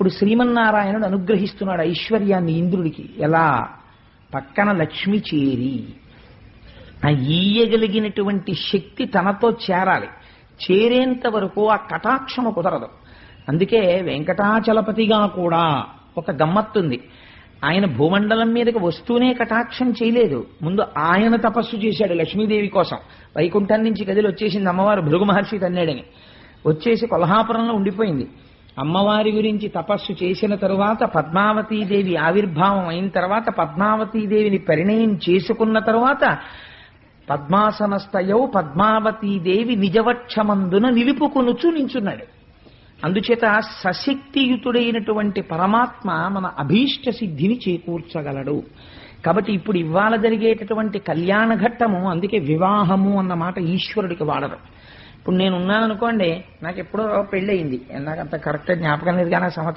ఇప్పుడు శ్రీమన్నారాయణుడు అనుగ్రహిస్తున్నాడు ఐశ్వర్యాన్ని ఇంద్రుడికి. ఎలా? పక్కన లక్ష్మి చేరి ఆ ఈయగలిగినటువంటి శక్తి తనతో చేరాలి. చేరేంత వరకు ఆ కటాక్షము కుదరదు. అందుకే వెంకటాచలపతిగా కూడా ఒక గమ్మత్తుంది. ఆయన భూమండలం మీదకి వస్తూనే కటాక్షం చేయలేదు. ముందు ఆయన తపస్సు చేశాడు లక్ష్మీదేవి కోసం. వైకుంఠం నుంచి గదిలో వచ్చేసింది అమ్మవారు, భృగు మహర్షి తన్నాడని వచ్చేసి కొల్హాపురంలో ఉండిపోయింది. అమ్మవారి గురించి తపస్సు చేసిన తరువాత పద్మావతీదేవి ఆవిర్భావం అయిన తర్వాత పద్మావతీదేవిని పరిణయం చేసుకున్న తరువాత పద్మాసనస్థయౌ పద్మావతీదేవి నిజవక్షమందున నిలుపుకొనుచు నించున్నాడు. అందుచేత సశక్తియుతుడైనటువంటి పరమాత్మ మన అభీష్ట సిద్ధిని చేకూర్చగలడు. కాబట్టి ఇప్పుడు ఇవాళ జరిగేటటువంటి కళ్యాణ ఘట్టము, అందుకే వివాహము అన్న మాట ఈశ్వరుడికి వాడరు. ఇప్పుడు నేనున్నాను అనుకోండి, నాకు ఎప్పుడో పెళ్ళయింది, నాకు అంత కరెక్ట్ జ్ఞాపకం లేదు కానీ సంవత్సరం